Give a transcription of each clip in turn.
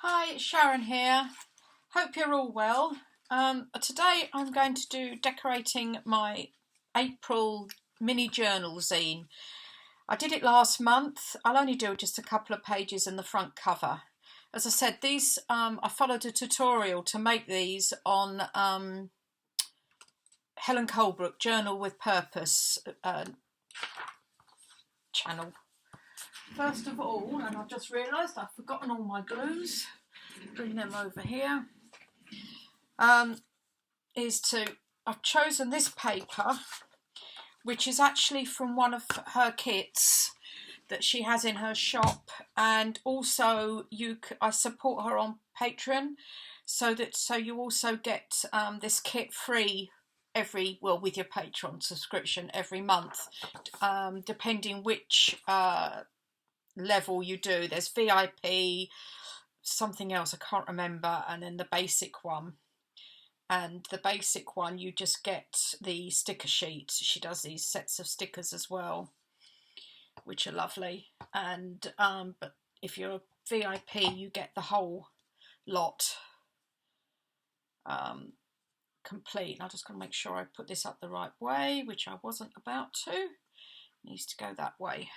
Hi, it's Sharon here. Hope you're all well. Today I'm going to do decorating my April mini journal zine. I did it last month. I'll only do just a couple of pages in the front cover. As I said, these I followed a tutorial to make these on Helen Colebrook Journal with Purpose channel. First of all, and I've just realised I've forgotten all my glues, bring them over here, I've chosen this paper, which is actually from one of her kits that she has in her shop, and also I support her on Patreon, so you also get this kit free with your Patreon subscription every month, depending which level you do. There's VIP, something else I can't remember, and then the basic one. And the basic one, you just get the sticker sheet. She does these sets of stickers as well, which are lovely. And but if you're a VIP, you get the whole lot complete. And I just got to make sure I put this up the right way, which I wasn't about to. It needs to go that way.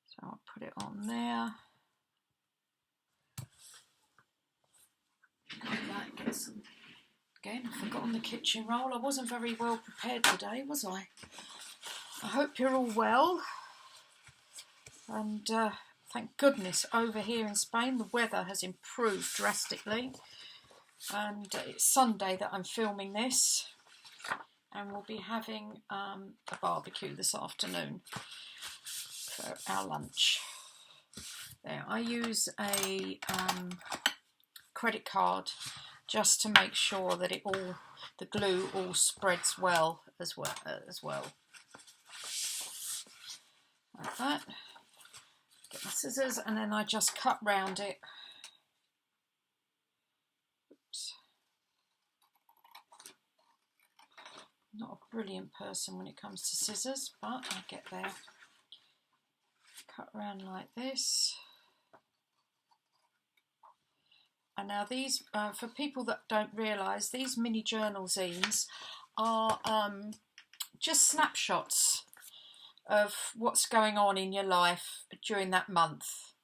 So I'll put it on there. Get some. Again, I've forgotten the kitchen roll. I wasn't very well prepared today, was I? I hope you're all well. And thank goodness over here in Spain the weather has improved drastically. And it's Sunday that I'm filming this. And we'll be having a barbecue this afternoon for our lunch. There, I use a credit card just to make sure that the glue all spreads well as well. Like that. Get my scissors and then I just cut round it. Oops. Not a brilliant person when it comes to scissors, but I get there. Cut round like this. And now these, for people that don't realise, these mini journal zines are just snapshots of what's going on in your life during that month.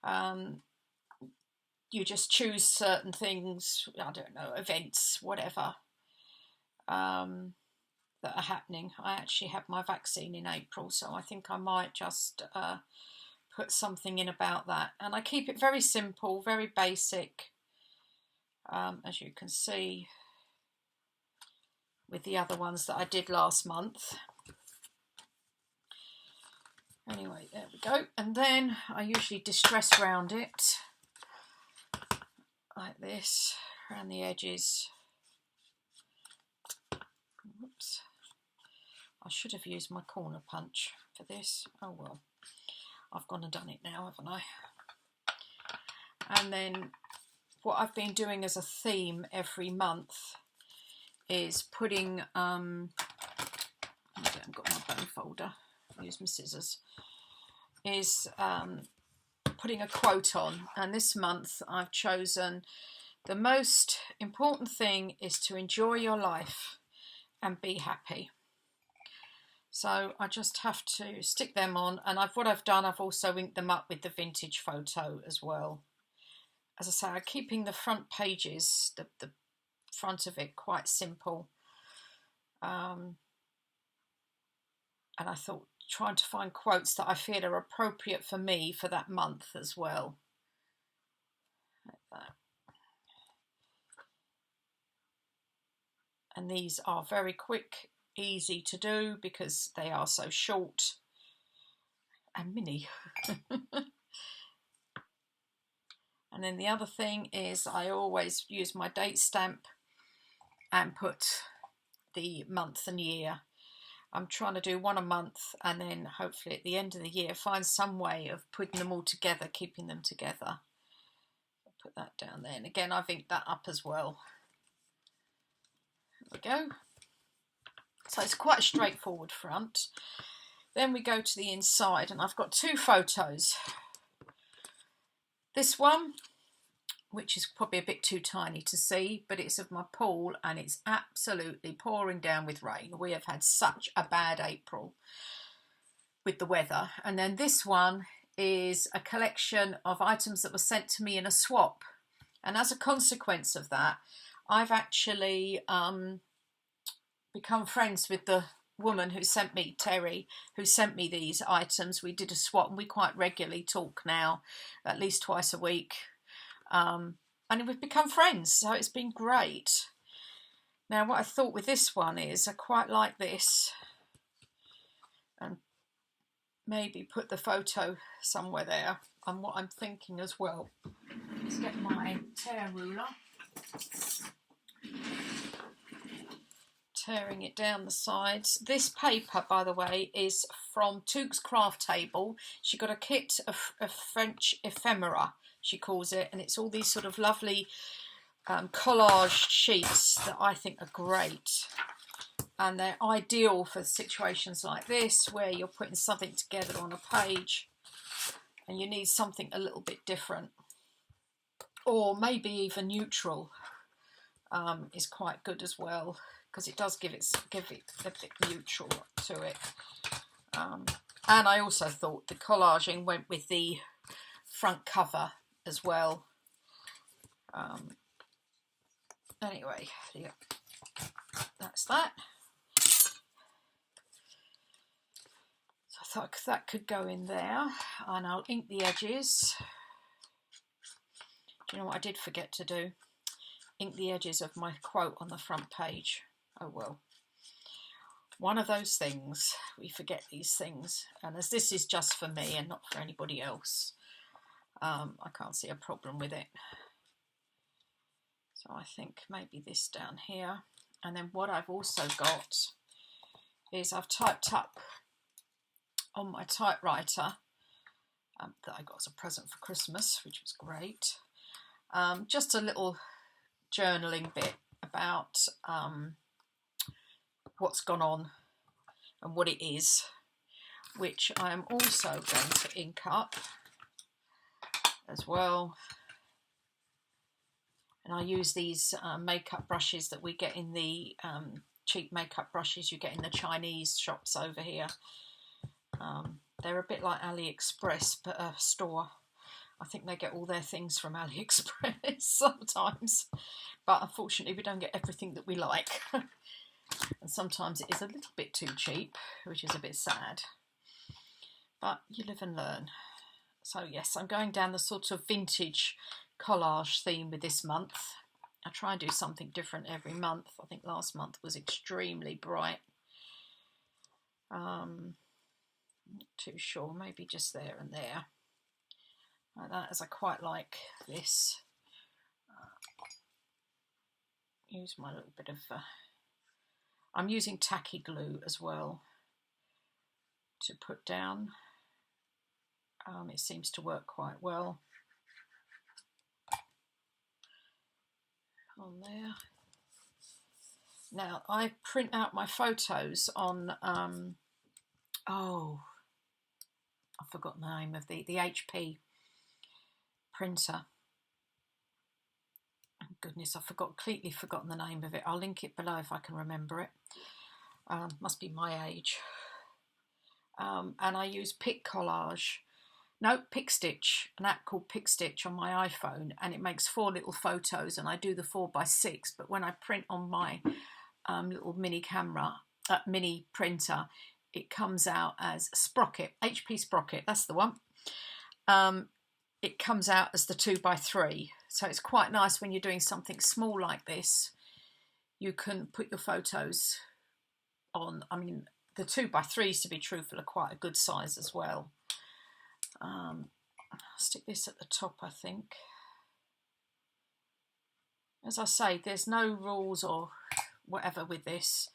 You just choose certain things, I don't know, events, whatever, that are happening. I actually had my vaccine in April, so I think I might just put something in about that. And I keep it very simple, very basic, as you can see with the other ones that I did last month. Anyway, there we go. And then I usually distress round it like this, around the edges. Whoops. I should have used my corner punch for this. Oh well. I've gone and done it now, haven't I? And then what I've been doing as a theme every month is putting, I haven't got my bone folder, I'll use my scissors, is putting a quote on. And this month I've chosen, the most important thing is to enjoy your life and be happy. So I just have to stick them on, and what I've done, I've also inked them up with the vintage photo as well. As I say, I'm keeping the front pages, the front of it, quite simple. And I thought, trying to find quotes that I feel are appropriate for me for that month as well. Like that. And these are very quick, easy to do because they are so short and mini. And then the other thing is I always use my date stamp and put the month and year. I'm trying to do one a month, and then hopefully at the end of the year find some way of putting them all together, keeping them together. I'll put that down there, and again I've inked that up as well. There we go. So it's quite a straightforward front. Then we go to the inside, and I've got two photos. This one, which is probably a bit too tiny to see, but it's of my pool and it's absolutely pouring down with rain. We have had such a bad April with the weather. And then this one is a collection of items that were sent to me in a swap. And as a consequence of that, I've actually become friends with the woman who sent me, Terry, who sent me these items. We did a swap and we quite regularly talk now, at least twice a week. And we've become friends, so it's been great. Now, what I thought with this one is I quite like this, and maybe put the photo somewhere there. And what I'm thinking as well is get my tear ruler, tearing it down the sides. This paper, by the way, is from Took's Craft Table. She got a kit of French ephemera, she calls it, and it's all these sort of lovely collaged sheets that I think are great, and they're ideal for situations like this where you're putting something together on a page and you need something a little bit different, or maybe even neutral is quite good as well, because it does give it a bit neutral to it. And I also thought the collaging went with the front cover as well. Anyway, yeah, that's that. So I thought that could go in there, and I'll ink the edges. Do you know what I did forget to do? Ink the edges of my quote on the front page. Oh well. One of those things, we forget these things, and as this is just for me and not for anybody else, I can't see a problem with it. So I think maybe this down here. And then what I've also got is I've typed up on my typewriter that I got as a present for Christmas, which was great. Just a little journaling bit about what's gone on and what it is, which I am also going to ink up as well. And I use these makeup brushes that we get in the cheap makeup brushes you get in the Chinese shops over here. They're a bit like AliExpress, but a store. I think they get all their things from AliExpress sometimes. But unfortunately, we don't get everything that we like. And sometimes it is a little bit too cheap, which is a bit sad. But you live and learn. So yes, I'm going down the sort of vintage collage theme with this month. I try and do something different every month. I think last month was extremely bright. Not too sure, maybe just there and there. Like that, as I quite like this. Use my little bit of... I'm using tacky glue as well to put down. It seems to work quite well. On there. Now I print out my photos on oh, I've forgotten the name of the HP printer. Oh, goodness, I've completely forgotten the name of it. I'll link it below if I can remember it. Must be my age. And I use Pick Stitch, an app called Pick Stitch on my iPhone, and it makes 4 little photos, and I do the 4x6, but when I print on my little mini printer, it comes out as Sprocket, HP Sprocket, that's the one. It comes out as the 2x3, so it's quite nice when you're doing something small like this. You can put your photos on. I mean, the 2x3s, to be truthful, are quite a good size as well. I'll stick this at the top, I think. As I say, there's no rules or whatever with this.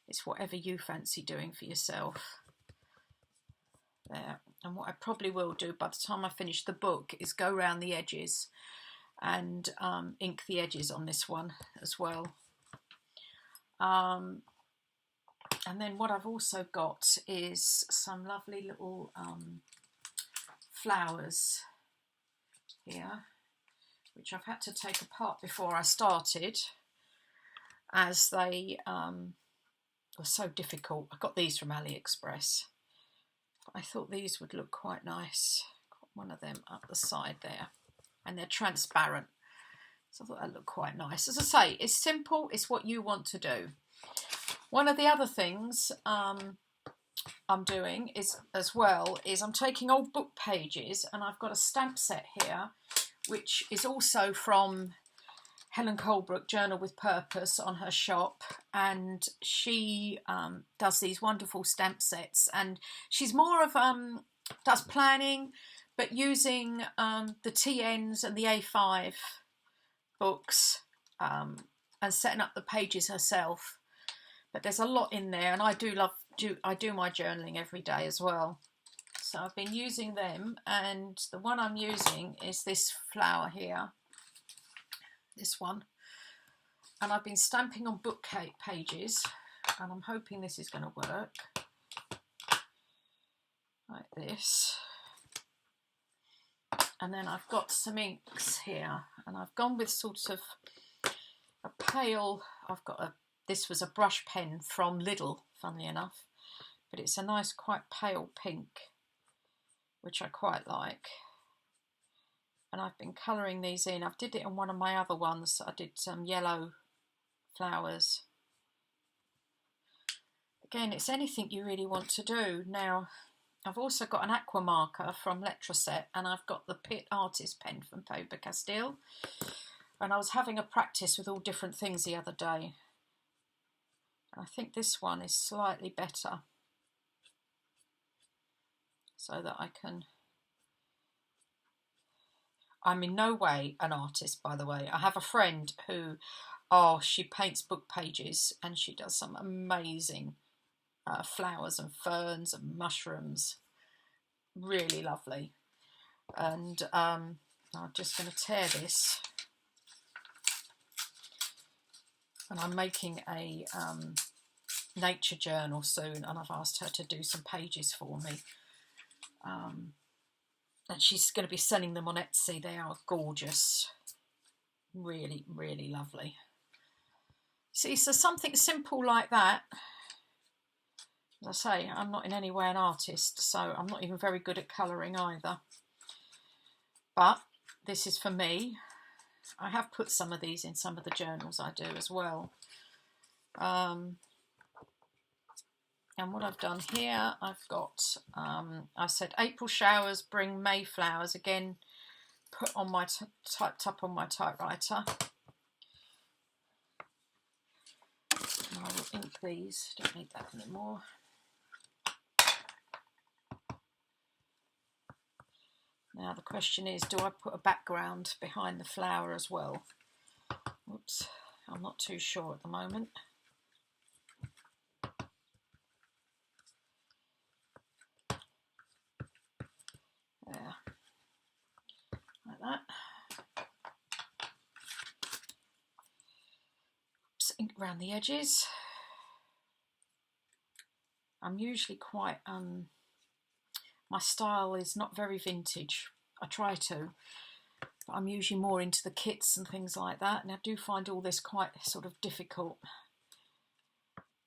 It's whatever you fancy doing for yourself. There. And what I probably will do by the time I finish the book is go around the edges and ink the edges on this one as well. And then what I've also got is some lovely little flowers here, which I've had to take apart before I started, as they were so difficult. I got these from AliExpress. I thought these would look quite nice. Got one of them up the side there, and they're transparent, so I thought that looked quite nice. As I say, it's simple, it's what you want to do. One of the other things I'm doing is I'm taking old book pages, and I've got a stamp set here which is also from Helen Colebrook, Journal with Purpose, on her shop, and she does these wonderful stamp sets, and she's more of does planning, but using the TNs and the A5 books, and setting up the pages herself. But there's a lot in there, and I do my journaling every day as well. So I've been using them, and the one I'm using is this flower here, this one, and I've been stamping on book pages, and I'm hoping this is going to work like this. And then I've got some inks here, and I've gone with sort of a pale, this was a brush pen from Lidl, funnily enough, but it's a nice quite pale pink, which I quite like. And I've been colouring these in. I did it on one of my other ones. I did some yellow flowers. Again, it's anything you really want to do. Now, I've also got an aqua marker from Letraset, and I've got the Pitt Artist pen from Faber-Castell. And I was having a practice with all different things the other day. I think this one is slightly better, so that I can... I'm in no way an artist, by the way. I have a friend who, she paints book pages, and she does some amazing flowers and ferns and mushrooms. Really lovely. And I'm just going to tear this. And I'm making a nature journal soon, and I've asked her to do some pages for me. And she's going to be selling them on Etsy. They are gorgeous. Really, really lovely. See, so something simple like that. As I say, I'm not in any way an artist, so I'm not even very good at colouring either. But this is for me. I have put some of these in some of the journals I do as well. And what I've done here, I've got, I said April showers bring May flowers. Again, put on my, typed up on my typewriter. And I will ink these, don't need that anymore. Now the question is, do I put a background behind the flower as well? Oops, I'm not too sure at the moment. There, like that. Oops, ink around the edges. I'm usually quite, my style is not very vintage. I try to, but I'm usually more into the kits and things like that, and I do find all this quite sort of difficult.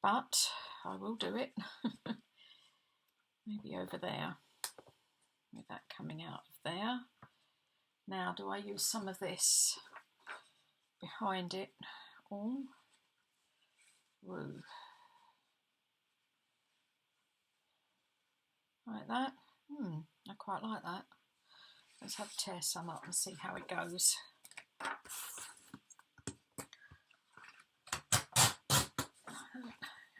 But I will do it. Maybe over there, with that coming out of there. Now, do I use some of this behind it all? Woo. Like that. I quite like that. Let's tear some up and see how it goes.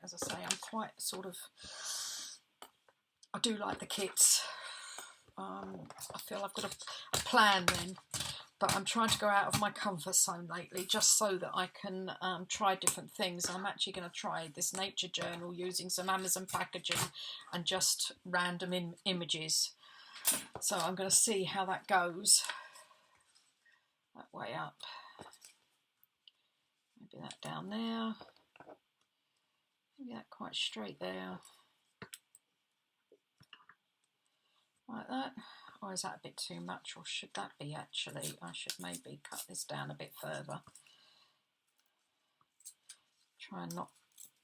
As I say, I'm quite sort of, I do like the kits. I feel I've got a plan then, but I'm trying to go out of my comfort zone lately, just so that I can try different things. I'm actually going to try this nature journal using some Amazon packaging and just random images. So I'm going to see how that goes. That way up. Maybe that down there. Maybe that quite straight there. Like that. Or is that a bit too much? Or should that be actually? I should maybe cut this down a bit further. Try and not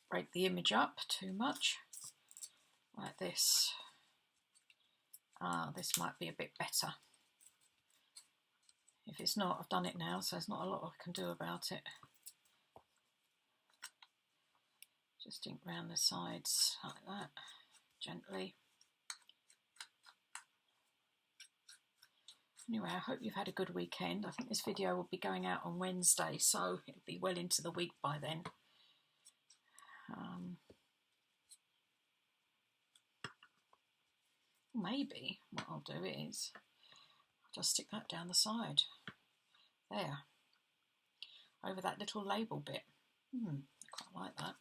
break the image up too much. Like this. This might be a bit better. If it's not, I've done it now, so there's not a lot I can do about it. Just ink round the sides like that, gently. Anyway, I hope you've had a good weekend. I think this video will be going out on Wednesday, so it'll be well into the week by then. Maybe what I'll do is I'll just stick that down the side there, over that little label bit. I quite like that.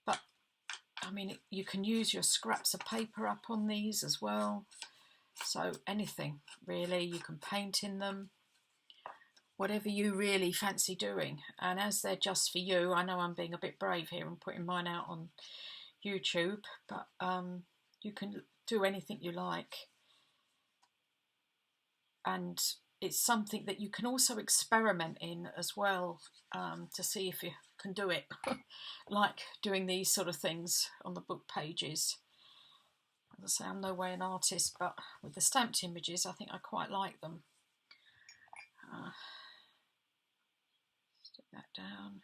But I mean, you can use your scraps of paper up on these as well, so anything really, you can paint in them, whatever you really fancy doing. And as they're just for you, I know I'm being a bit brave here and putting mine out on YouTube, but you can do anything you like, and it's something that you can also experiment in as well, to see if you can do it. Like doing these sort of things on the book pages. As I say, I'm no way an artist, but with the stamped images I think I quite like them. Stick that down.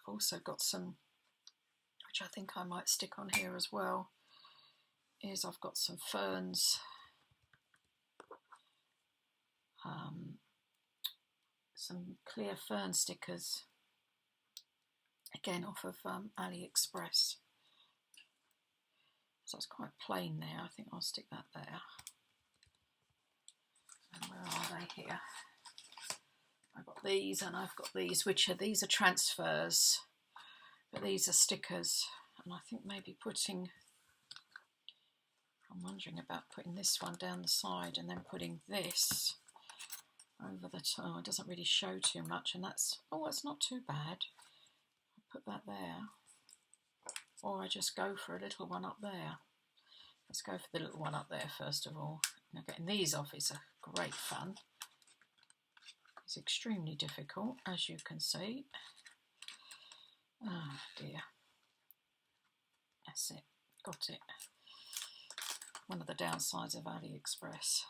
I've also got some, which I think I might stick on here as well, is I've got some ferns, some clear fern stickers, again off of AliExpress. So it's quite plain there. I think I'll stick that there. And where are they here? I've got these and I've got these, these are transfers, but these are stickers. And I think maybe I'm wondering about putting this one down the side and then putting this over the top. It doesn't really show too much, and that's, oh, it's not too bad. I'll put that there. Or I just go for a little one up there. Let's go for the little one up there first of all. Now getting these off is a great fun. It's extremely difficult, as you can see. Oh dear. That's it. Got it. One of the downsides of AliExpress.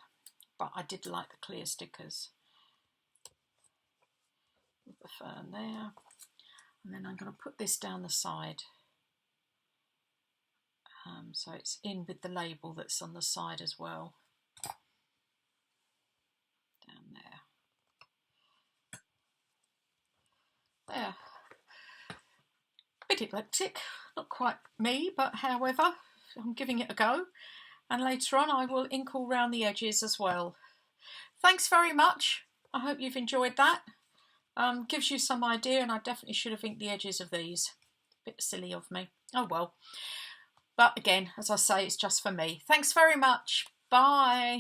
But I did like the clear stickers. With the fern there. And then I'm going to put this down the side. So it's in with the label that's on the side as well. Down there. There. Bit eclectic, not quite me, but however, I'm giving it a go. And later on I will ink all round the edges as well. Thanks very much. I hope you've enjoyed that. Gives you some idea, and I definitely should have inked the edges of these. Bit silly of me. Oh well. But again, as I say, it's just for me. Thanks very much. Bye.